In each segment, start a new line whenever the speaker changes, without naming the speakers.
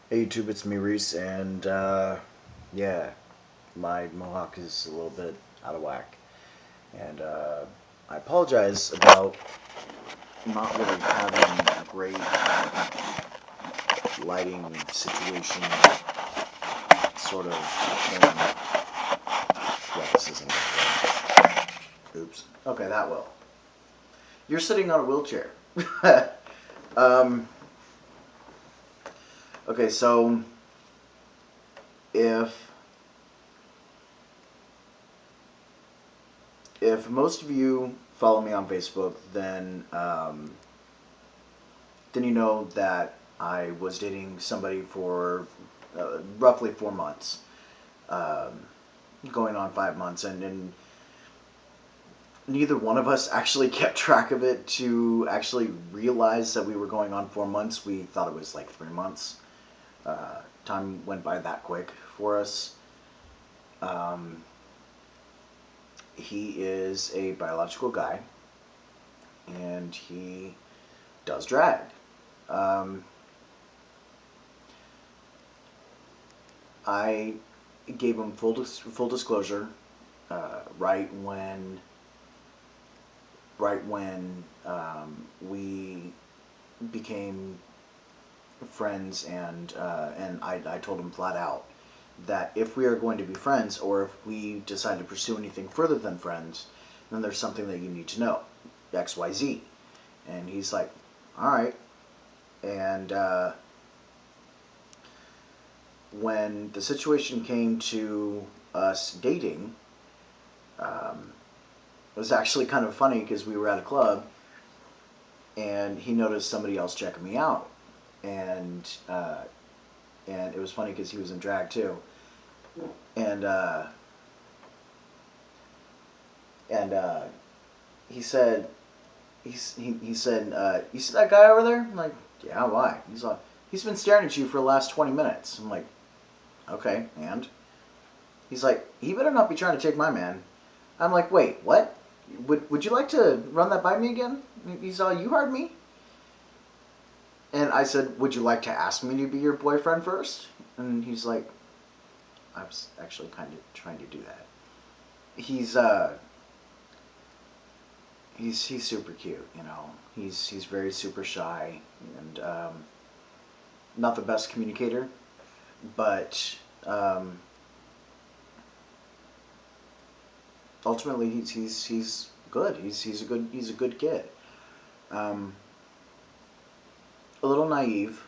Hey YouTube, it's me Reese, and yeah, my mohawk is a little bit out of whack, and I apologize about not really having a great lighting situation sort of thing. Yeah, this isn't good. Oops. Okay, that will. You're sitting on a wheelchair. um, okay, so if if most of you follow me on Facebook, then you know that I was dating somebody for roughly 4 months, um, going on 5 months, and neither one of us actually kept track of it to actually realize that we were going on 4 months. We thought it was like 3 months. Time went by that quick for us. Um, he is a biological guy, and he does drag. Um, I gave him full disclosure uh, right when right when we became friends, and I told him flat out that if we are going to be friends, or if we decide to pursue anything further than friends, then there's something that you need to know, XYZ. And he's like, all right. And when the situation came to us dating, um, it was actually kind of funny because we were at a club and he noticed somebody else checking me out, and and it was funny because he was in drag too, and and he said he said, you see that guy over there? I'm like, yeah, why? He's like, he's been staring at you for the last 20 minutes. I'm like, okay, and he's like, he better not be trying to take my man. I'm like, wait, what? Would you like to run that by me again? He's all, you heard me. And I said, would you like to ask me to be your boyfriend first? And he's like, I was actually kind of trying to do that. He's he's super cute, you know. He's very super shy and not the best communicator, but ultimately he's good. He's a good kid. Um, a little naive,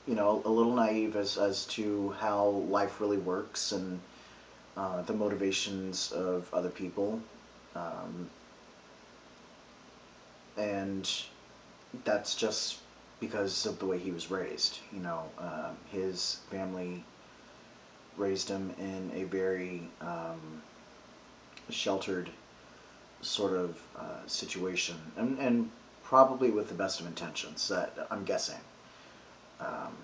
you know, a little naive as to how life really works and the motivations of other people. Um, and that's just because of the way he was raised. You know, his family raised him in a very sheltered sort of situation, and probably with the best of intentions. That I'm guessing. Um,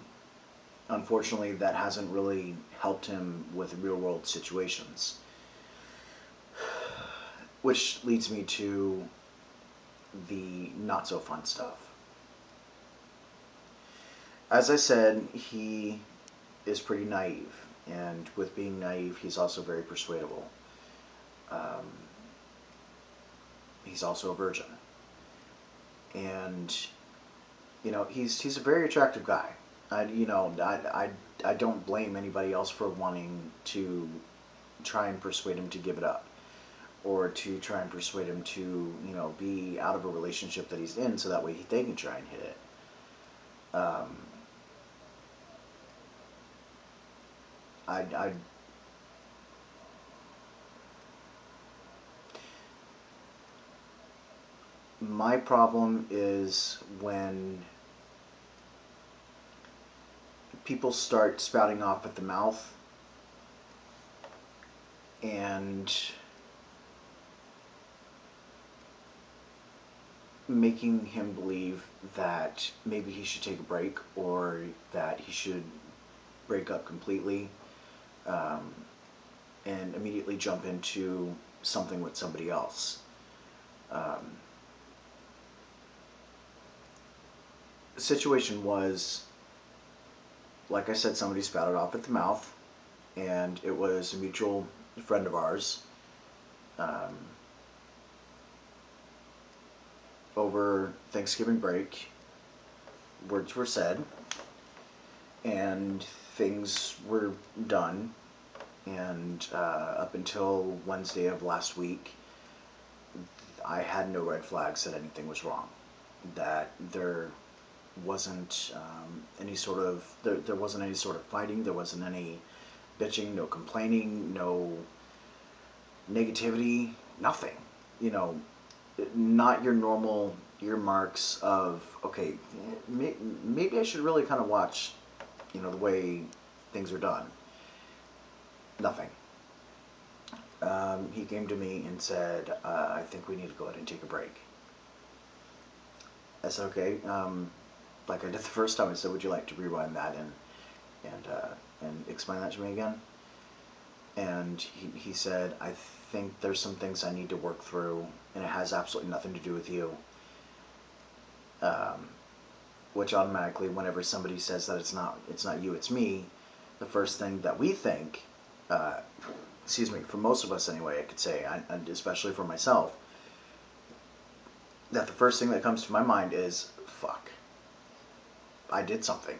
Unfortunately, that hasn't really helped him with real world situations, which leads me to the not so fun stuff. As I said, he is pretty naive, and with being naive, he's also very persuadable. Um, he's also a virgin, and you know he's a very attractive guy. I don't blame anybody else for wanting to try and persuade him to give it up, or to try and persuade him to be out of a relationship that he's in, so that way they can try and hit it. I My problem is when people start spouting off at the mouth and making him believe that maybe he should take a break, or that he should break up completely, um, and immediately jump into something with somebody else. Um, the situation was, like I said, somebody spouted off at the mouth, and it was a mutual friend of ours. Um, over Thanksgiving break, words were said, and things were done. And up until Wednesday of last week, I had no red flags that anything was wrong. That there wasn't any sort of there wasn't any sort of fighting. There wasn't any bitching, no complaining, no negativity, nothing. You know, not your normal earmarks of okay, maybe I should really kind of watch, the way things are done. Nothing. He came to me and said, I think we need to go ahead and take a break. I said, okay. Like I did the first time, I said, would you like to rewind that and explain that to me again? And he said, I think there's some things I need to work through, and it has absolutely nothing to do with you. Which automatically, whenever somebody says that it's not you, it's me, the first thing that we think, excuse me, for most of us anyway, I could say, and especially for myself, that the first thing that comes to my mind is, fuck, I did something.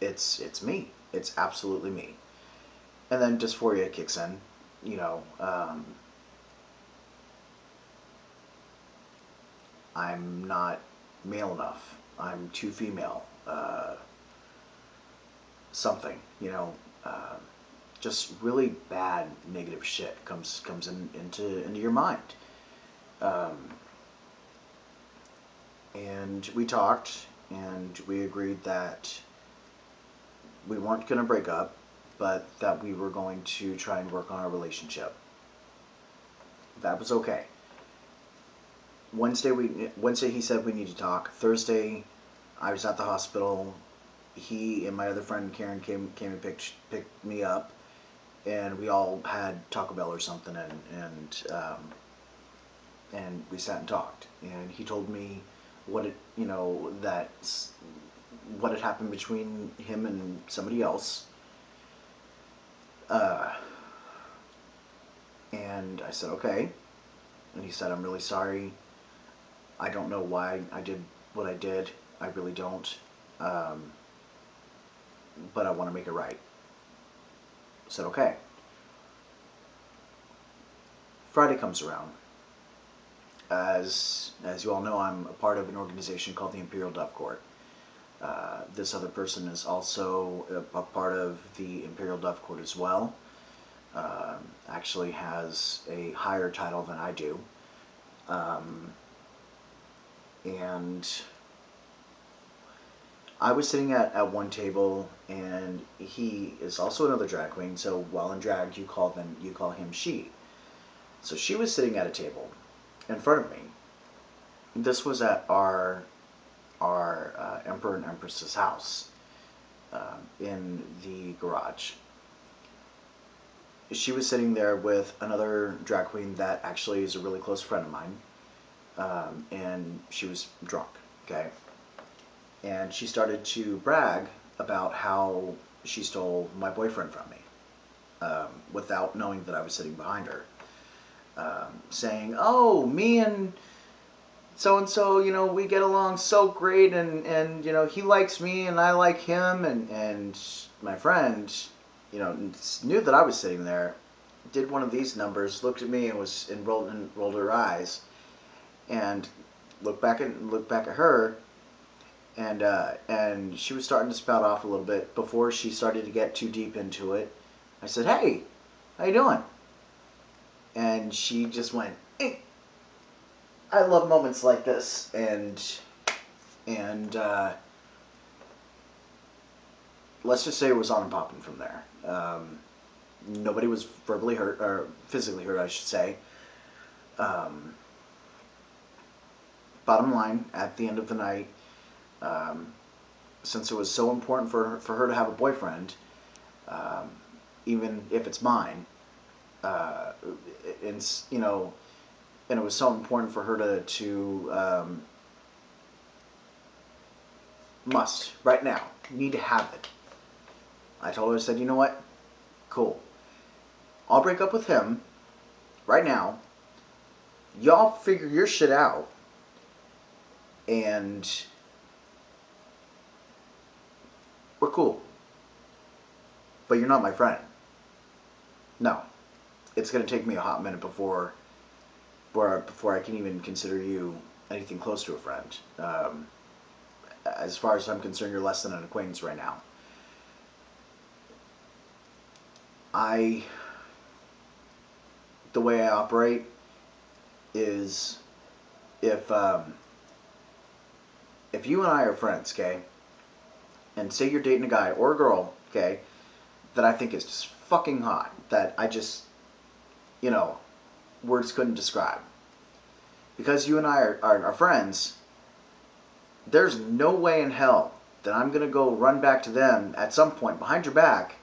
It's me. It's absolutely me. And then dysphoria kicks in, I'm not male enough. I'm too female. Something, just really bad negative shit comes into your mind. And we talked, and we agreed that we weren't going to break up, but that we were going to try and work on our relationship. That was okay. Wednesday he said we need to talk. Thursday, I was at the hospital. He and my other friend Karen came and picked me up, and we all had Taco Bell or something, and we sat and talked. And he told me what had happened between him and somebody else. And I said, okay. And he said, I'm really sorry. I don't know why I did what I did. I really don't. But I want to make it right. I said, okay. Friday comes around. As you all know, I'm a part of an organization called the Imperial Dove Court. This other person is also a part of the Imperial Dove Court as well. Actually has a higher title than I do. And I was sitting at one table, and he is also another drag queen. So while in drag, you call him she. So she was sitting at a table in front of me. This was at our Emperor and Empress's house in the garage. She was sitting there with another drag queen that actually is a really close friend of mine, and she was drunk, okay? And she started to brag about how she stole my boyfriend from me, without knowing that I was sitting behind her, saying, oh, me and so-and-so, we get along so great, and he likes me and I like him, and my friend, knew that I was sitting there, did one of these numbers, looked at me and rolled her eyes, and looked back at her, and she was starting to spout off a little bit. Before she started to get too deep into it, I said, hey, how you doing? And she just went, eh. I love moments like this, and let's just say it was on and popping from there. Nobody was verbally hurt, or physically hurt, I should say. Bottom line, at the end of the night, since it was so important for her to have a boyfriend, even if it's mine, and it was so important for her to must right now need to have it. I told her, I said, you know what? Cool. I'll break up with him right now. Y'all figure your shit out. And we're cool. But you're not my friend. No. It's going to take me a hot minute before I can even consider you anything close to a friend. As far as I'm concerned, you're less than an acquaintance right now. The way I operate is if you and I are friends, okay, and say you're dating a guy or a girl, okay, that I think is just fucking hot, that I just, words couldn't describe. Because you and I are friends, there's no way in hell that I'm going to go run back to them at some point behind your back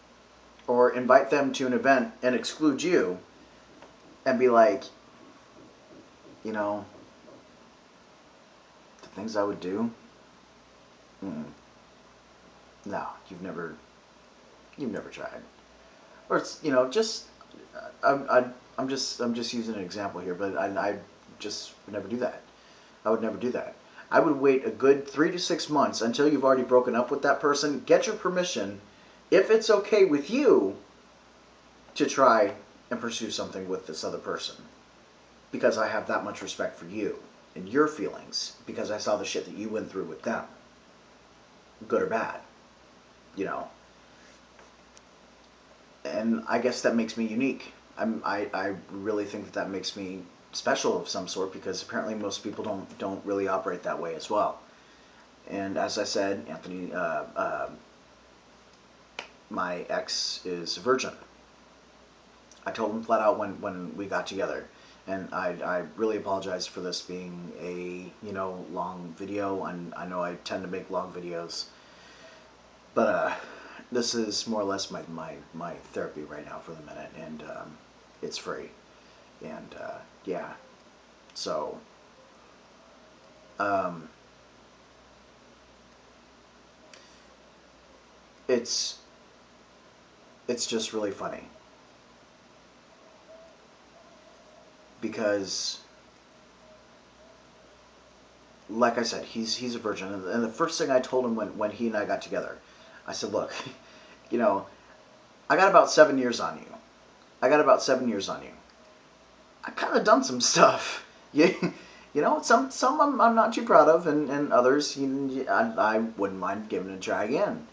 or invite them to an event and exclude you and be like, the things I would do? No, you've never tried. Or it's, just, I'm just using an example here, but I just would never do that. I would never do that. I would wait a good 3 to 6 months until you've already broken up with that person, get your permission, if it's okay with you, to try and pursue something with this other person. Because I have that much respect for you and your feelings, because I saw the shit that you went through with them. Good or bad. And I guess that makes me unique. I really think that makes me special of some sort, because apparently most people don't really operate that way as well. And as I said, Anthony, my ex is a virgin. I told him flat out when we got together, and I really apologize for this being a long video, and I know I tend to make long videos, but this is more or less my therapy right now for the minute, and it's free, and yeah, so it's just really funny, because like I said, he's a virgin, and the first thing I told him when he and I got together, I said, look, I got about 7 years on you. I kind of done some stuff. Some I'm not too proud of, and others I wouldn't mind giving it a try again.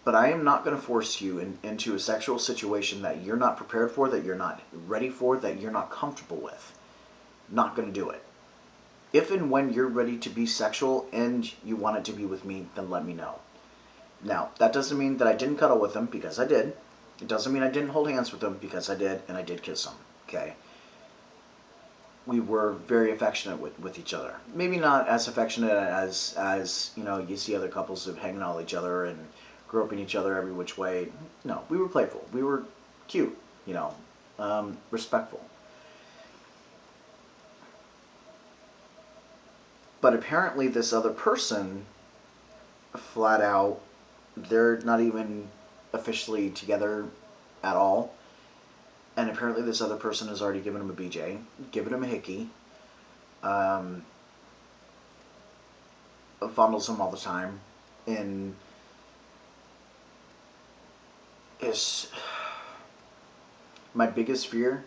But I am not going to force you into a sexual situation that you're not prepared for, that you're not ready for, that you're not comfortable with. Not going to do it. If and when you're ready to be sexual and you want it to be with me, then let me know. Now, that doesn't mean that I didn't cuddle with him, because I did. It doesn't mean I didn't hold hands with him, because I did, and I did kiss him, okay? We were very affectionate with each other. Maybe not as affectionate as you see other couples that hanging out with each other and groping each other every which way. No, we were playful. We were cute, respectful. But apparently this other person, flat out, they're not even officially together at all. And apparently this other person has already given him a BJ, given him a hickey, fondles him all the time, and my biggest fear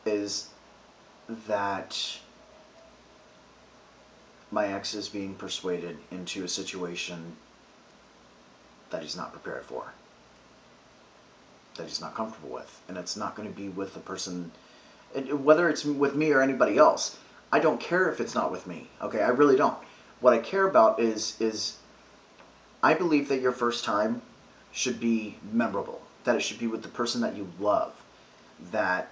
is that my ex is being persuaded into a situation that he's not prepared for, that he's not comfortable with, and it's not going to be with the person, whether it's with me or anybody else. I don't care if it's not with me, okay? I really don't. What I care about is I believe that your first time should be memorable, that it should be with the person that you love, that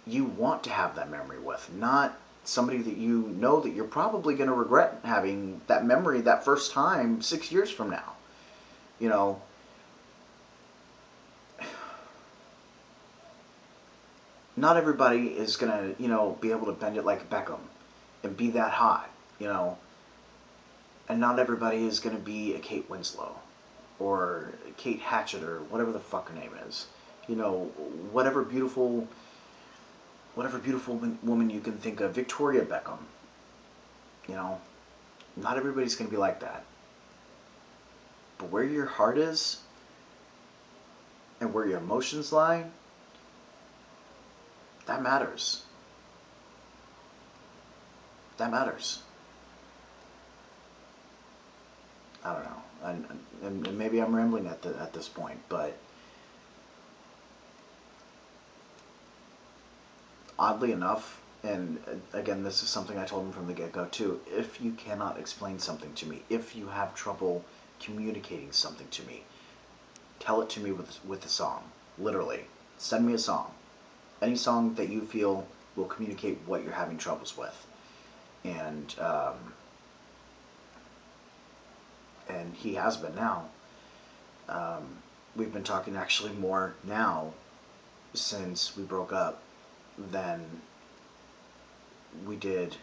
you want to have that memory with, not somebody that you know that you're probably going to regret having that memory that first time 6 years from now. Not everybody is going to, be able to bend it like Beckham and be that hot, and not everybody is going to be a Kate Winslow. or Kate Hatchett, or whatever the fuck her name is. You know, whatever beautiful, woman you can think of, Victoria Beckham. You know, not everybody's gonna be like that. But where your heart is, and where your emotions lie, that matters. That matters. I don't know, and maybe I'm rambling at this point, but oddly enough, and again, this is something I told him from the get-go too, if you cannot explain something to me, if you have trouble communicating something to me, tell it to me with a song. Literally. Send me a song. Any song that you feel will communicate what you're having troubles with. And he has been now. We've been talking actually more now since we broke up than we did.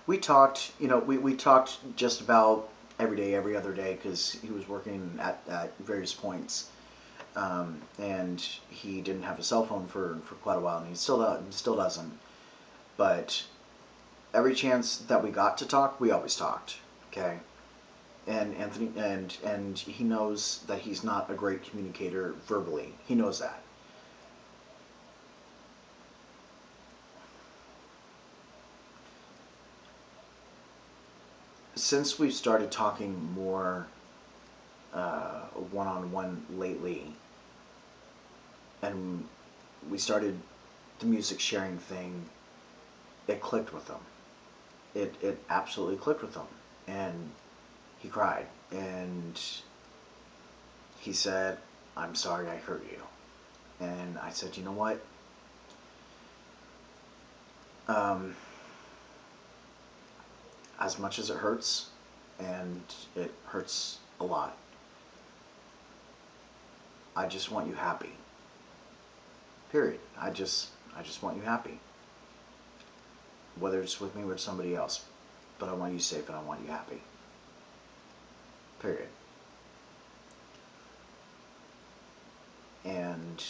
We talked, we talked just about every day, every other day, because he was working at various points. And he didn't have a cell phone for quite a while, and he still doesn't. But every chance that we got to talk, we always talked. Okay, and Anthony and he knows that he's not a great communicator verbally. He knows that. Since we've started talking more one-on-one lately, and we started the music sharing thing, it clicked with him. It absolutely clicked with him, and he cried, and he said, "I'm sorry I hurt you." And I said, "You know what? Um, as much as it hurts, and it hurts a lot, I just want you happy. Period. I just want you happy. Whether it's with me or with somebody else. But I want you safe, and I want you happy. Period." And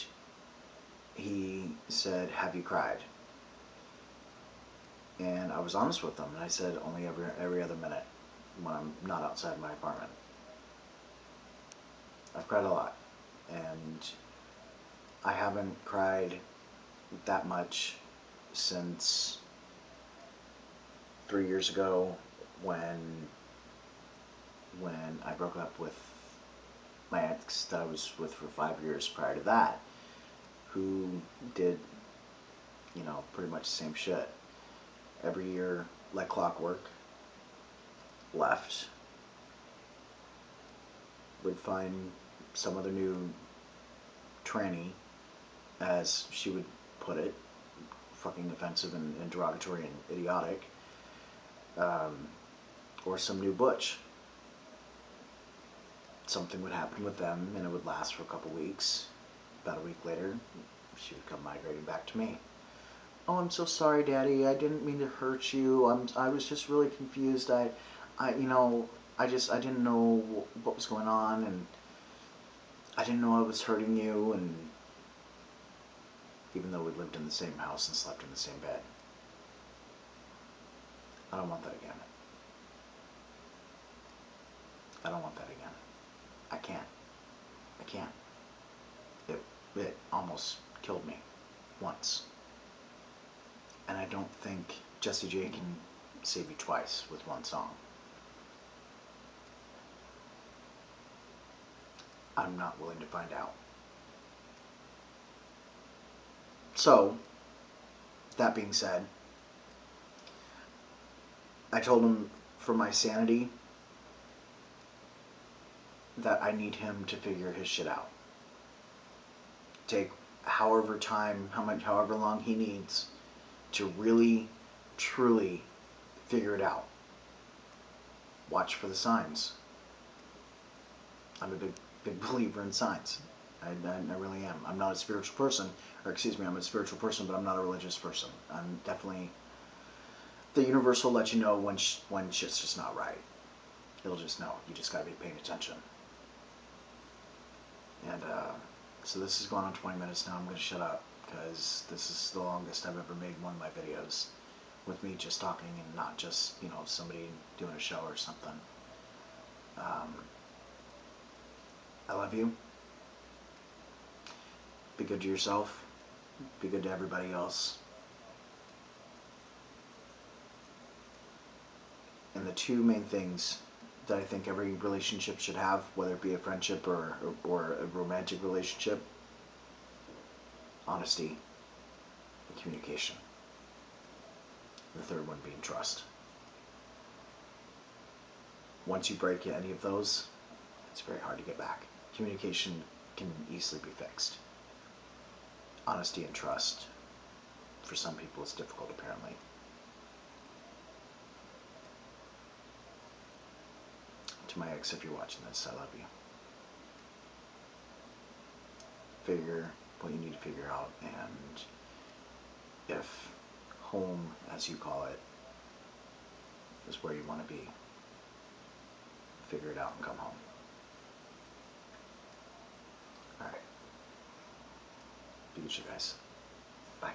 he said, "Have you cried?" And I was honest with him, and I said, "Only every other minute when I'm not outside my apartment." I've cried a lot, and I haven't cried that much since 3 years ago when I broke up with my ex that I was with for 5 years prior to that, who did, pretty much the same shit. Every year, like clockwork, left, would find some other new tranny, as she would put it, fucking offensive and derogatory and idiotic, or some new butch. Something would happen with them, and it would last for a couple weeks. About a week later, she would come migrating back to me. "Oh, I'm so sorry, Daddy. I didn't mean to hurt you. I was just really confused. I didn't know what was going on, and I didn't know I was hurting you." And even though we lived in the same house and slept in the same bed, I don't want that again. I don't want that again. I can't. I can't. It almost killed me once. And I don't think Jessie J can save you twice with one song. I'm not willing to find out. So, that being said, I told him, for my sanity, that I need him to figure his shit out. Take however long he needs to really, truly figure it out. Watch for the signs. I'm a big believer in signs. I really am. I'm not a spiritual person, I'm a spiritual person, but I'm not a religious person. I'm definitely, the universe will let you know when shit's just not right. it'll just know. You just gotta be paying attention. And so this is going on 20 minutes now. I'm gonna shut up because this is the longest I've ever made one of my videos with me just talking and not just, you know, somebody doing a show or something. I love you. Be good to yourself. Be good to everybody else. And the two main things that I think every relationship should have, whether it be a friendship or a romantic relationship: honesty and communication. The third one being trust. Once you break any of those, it's very hard to get back. Communication can easily be fixed. Honesty and trust, for some people, is difficult, apparently. To my ex, if you're watching this, I love you. Figure what you need to figure out, and if home, as you call it, is where you want to be, figure it out and come home. Alright. Be good, you guys. Bye.